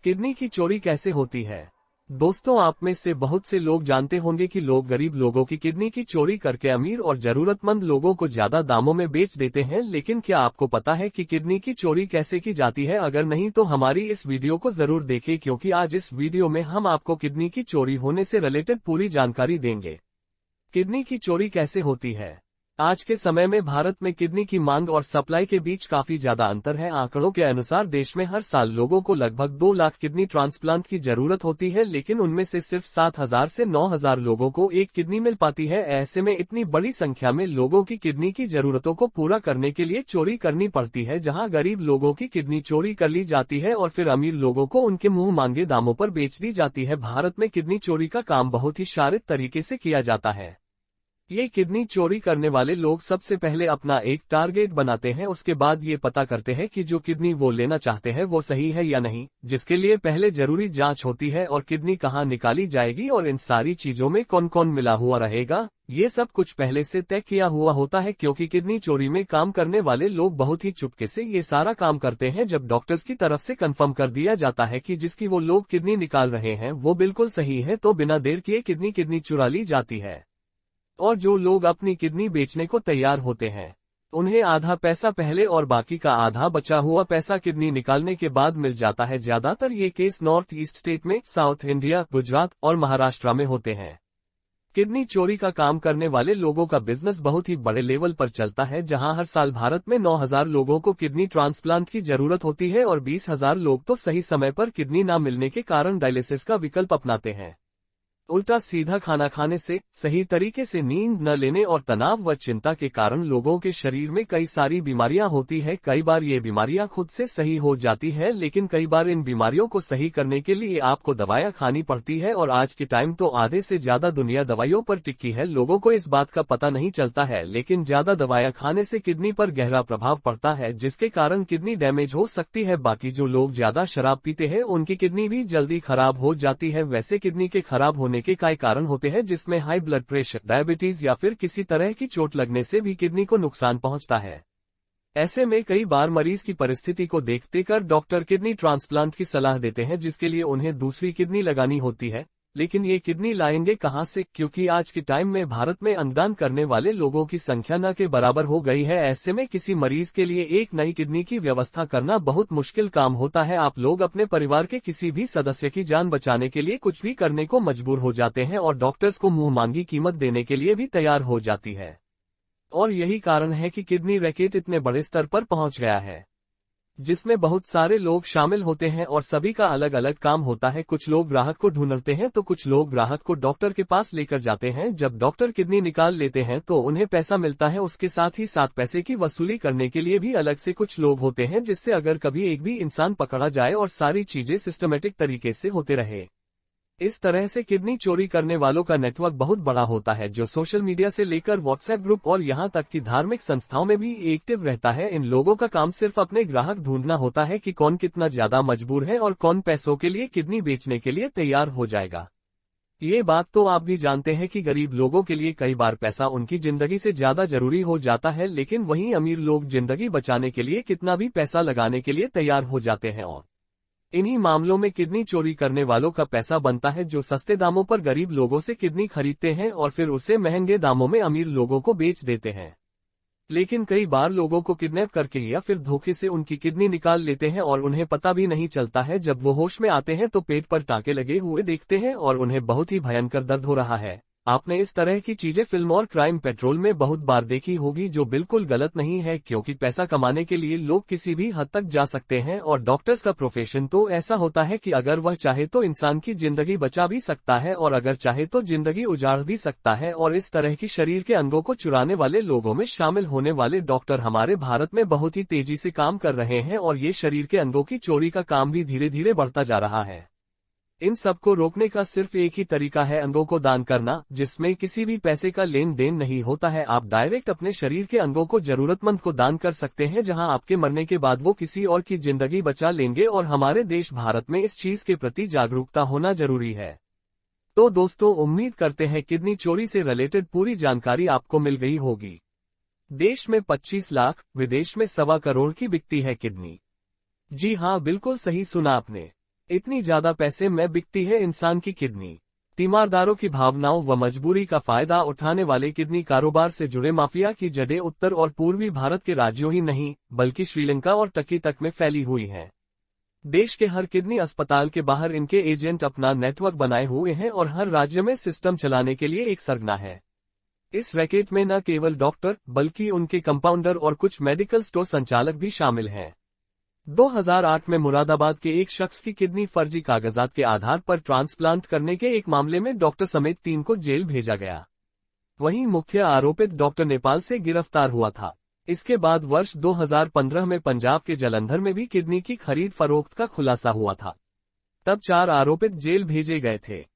Kidney की चोरी कैसे होती है? दोस्तों, आप में से बहुत से लोग जानते होंगे कि लोग गरीब लोगों की किडनी की चोरी करके अमीर और जरूरतमंद लोगों को ज्यादा दामों में बेच देते हैं। लेकिन क्या आपको पता है कि किडनी की चोरी कैसे की जाती है? अगर नहीं तो हमारी इस वीडियो को जरूर देखें, क्योंकि आज इस वीडियो में हम आपको किडनी की चोरी होने से रिलेटेड पूरी जानकारी देंगे। किडनी की चोरी कैसे होती है? आज के समय में भारत में किडनी की मांग और सप्लाई के बीच काफी ज्यादा अंतर है। आंकड़ों के अनुसार देश में हर साल लोगों को लगभग 2 लाख किडनी ट्रांसप्लांट की जरूरत होती है, लेकिन उनमें से सिर्फ 7,000 से 9,000 लोगों को एक किडनी मिल पाती है। ऐसे में इतनी बड़ी संख्या में लोगों की किडनी की जरूरतों को पूरा करने के लिए चोरी करनी पड़ती है। जहां गरीब लोगों की किडनी चोरी कर ली जाती है और फिर अमीर लोगों को उनके मुंह मांगे दामों पर बेच दी जाती है। भारत में किडनी चोरी का काम बहुत ही शारित तरीके से किया जाता है। ये किडनी चोरी करने वाले लोग सबसे पहले अपना एक टारगेट बनाते हैं, उसके बाद ये पता करते हैं कि जो किडनी वो लेना चाहते हैं वो सही है या नहीं, जिसके लिए पहले जरूरी जांच होती है और किडनी कहाँ निकाली जाएगी और इन सारी चीजों में कौन कौन मिला हुआ रहेगा, ये सब कुछ पहले से तय किया हुआ होता है। क्योंकि किडनी चोरी में काम करने वाले लोग बहुत ही चुपके से ये सारा काम करते हैं। जब डॉक्टर्स की तरफ से कंफर्म कर दिया जाता है कि जिसकी वो लोग किडनी निकाल रहे हैं वो बिल्कुल सही है, तो बिना देर किए किडनी चुरा ली जाती है। और जो लोग अपनी किडनी बेचने को तैयार होते हैं, उन्हें आधा पैसा पहले और बाकी का आधा बचा हुआ पैसा किडनी निकालने के बाद मिल जाता है। ज्यादातर ये केस नॉर्थ ईस्ट स्टेट में, साउथ इंडिया, गुजरात और महाराष्ट्र में होते हैं। किडनी चोरी का काम करने वाले लोगों का बिजनेस बहुत ही बड़े लेवल पर चलता है, जहां हर साल भारत में 9,000 लोगों को किडनी ट्रांसप्लांट की जरूरत होती है और 20,000 लोग तो सही समय पर किडनी न मिलने के कारण डायलिसिस का विकल्प अपनाते हैं। उल्टा सीधा खाना खाने से, सही तरीके से नींद न लेने और तनाव व चिंता के कारण लोगों के शरीर में कई सारी बीमारियां होती है। कई बार ये बीमारियां खुद से सही हो जाती है, लेकिन कई बार इन बीमारियों को सही करने के लिए आपको दवाइयां खानी पड़ती है। और आज के टाइम तो आधे से ज्यादा दुनिया दवाइयों पर टिकी है। लोगों को इस बात का पता नहीं चलता है, लेकिन ज्यादा दवाइयां खाने से किडनी पर गहरा प्रभाव पड़ता है, जिसके कारण किडनी डैमेज हो सकती है। बाकी जो लोग ज्यादा शराब पीते हैं उनकी किडनी भी जल्दी खराब हो जाती है। वैसे किडनी के खराब होने के कई कारण होते हैं, जिसमें हाई ब्लड प्रेशर, डायबिटीज या फिर किसी तरह की चोट लगने से भी किडनी को नुकसान पहुंचता है। ऐसे में कई बार मरीज की परिस्थिति को देखते कर डॉक्टर किडनी ट्रांसप्लांट की सलाह देते हैं, जिसके लिए उन्हें दूसरी किडनी लगानी होती है। लेकिन ये किडनी लाएंगे कहां से? क्योंकि आज के टाइम में भारत में अंगदान करने वाले लोगों की संख्या न के बराबर हो गई है। ऐसे में किसी मरीज के लिए एक नई किडनी की व्यवस्था करना बहुत मुश्किल काम होता है। आप लोग अपने परिवार के किसी भी सदस्य की जान बचाने के लिए कुछ भी करने को मजबूर हो जाते हैं और डॉक्टर्स को मुंह मांगी कीमत देने के लिए भी तैयार हो जाती है। और यही कारण है कि किडनी रैकेट इतने बड़े स्तर पर पहुंच गया है, जिसमें बहुत सारे लोग शामिल होते हैं और सभी का अलग अलग काम होता है। कुछ लोग ग्राहक को ढूंढते हैं तो कुछ लोग ग्राहक को डॉक्टर के पास लेकर जाते हैं। जब डॉक्टर किडनी निकाल लेते हैं तो उन्हें पैसा मिलता है। उसके साथ ही साथ पैसे की वसूली करने के लिए भी अलग से कुछ लोग होते हैं, जिससे अगर कभी एक भी इंसान पकड़ा जाए और सारी चीजें सिस्टमेटिक तरीके से होते रहे। इस तरह से किडनी चोरी करने वालों का नेटवर्क बहुत बड़ा होता है, जो सोशल मीडिया से लेकर व्हाट्सएप ग्रुप और यहां तक कि धार्मिक संस्थाओं में भी एक्टिव रहता है। इन लोगों का काम सिर्फ अपने ग्राहक ढूंढना होता है कि कौन कितना ज्यादा मजबूर है और कौन पैसों के लिए किडनी बेचने के लिए तैयार हो जाएगा। ये बात तो आप भी जानते हैं कि गरीब लोगों के लिए कई बार पैसा उनकी जिंदगी से ज्यादा जरूरी हो जाता है, लेकिन वहीं अमीर लोग जिंदगी बचाने के लिए कितना भी पैसा लगाने के लिए तैयार हो जाते हैं। और इन्हीं मामलों में किडनी चोरी करने वालों का पैसा बनता है, जो सस्ते दामों पर गरीब लोगों से किडनी खरीदते हैं और फिर उसे महंगे दामों में अमीर लोगों को बेच देते हैं। लेकिन कई बार लोगों को किडनैप करके या फिर धोखे से उनकी किडनी निकाल लेते हैं और उन्हें पता भी नहीं चलता है। जब वो होश में आते हैं तो पेट पर टाँके लगे हुए देखते हैं और उन्हें बहुत ही भयंकर दर्द हो रहा है। आपने इस तरह की चीजें फिल्म और क्राइम पेट्रोल में बहुत बार देखी होगी, जो बिल्कुल गलत नहीं है, क्योंकि पैसा कमाने के लिए लोग किसी भी हद तक जा सकते हैं। और डॉक्टर्स का प्रोफेशन तो ऐसा होता है कि अगर वह चाहे तो इंसान की जिंदगी बचा भी सकता है और अगर चाहे तो जिंदगी उजाड़ भी सकता है। और इस तरह की शरीर के अंगों को चुराने वाले लोगों में शामिल होने वाले डॉक्टर हमारे भारत में बहुत ही तेजी से काम कर रहे हैं और ये शरीर के अंगों की चोरी का काम भी धीरे धीरे बढ़ता जा रहा है। इन सबको रोकने का सिर्फ एक ही तरीका है, अंगों को दान करना, जिसमें किसी भी पैसे का लेन देन नहीं होता है। आप डायरेक्ट अपने शरीर के अंगों को जरूरतमंद को दान कर सकते हैं, जहां आपके मरने के बाद वो किसी और की जिंदगी बचा लेंगे। और हमारे देश भारत में इस चीज के प्रति जागरूकता होना जरूरी है। तो दोस्तों, उम्मीद करते हैं किडनी चोरी से रिलेटेड पूरी जानकारी आपको मिल गई होगी। देश में 25 लाख, विदेश में 1.25 करोड़ की बिकती है किडनी। जी हाँ, बिल्कुल सही सुना आपने। इतनी ज्यादा पैसे में बिकती है इंसान की किडनी। तीमारदारों की भावनाओं व मजबूरी का फायदा उठाने वाले किडनी कारोबार से जुड़े माफिया की जड़ें उत्तर और पूर्वी भारत के राज्यों ही नहीं, बल्कि श्रीलंका और टर्की तक में फैली हुई हैं। देश के हर किडनी अस्पताल के बाहर इनके एजेंट अपना नेटवर्क बनाए हुए हैं और हर राज्य में सिस्टम चलाने के लिए एक सरगना है। इस रैकेट में न केवल डॉक्टर, बल्कि उनके कंपाउंडर और कुछ मेडिकल स्टोर संचालक भी शामिल हैं। 2008 में मुरादाबाद के एक शख्स की किडनी फर्जी कागजात के आधार पर ट्रांसप्लांट करने के एक मामले में डॉक्टर समेत 3 को जेल भेजा गया। वहीं मुख्य आरोपित डॉक्टर नेपाल से गिरफ्तार हुआ था। इसके बाद वर्ष 2015 में पंजाब के जालंधर में भी किडनी की खरीद फरोख्त का खुलासा हुआ था। तब 4 आरोपित जेल भेजे गए थे।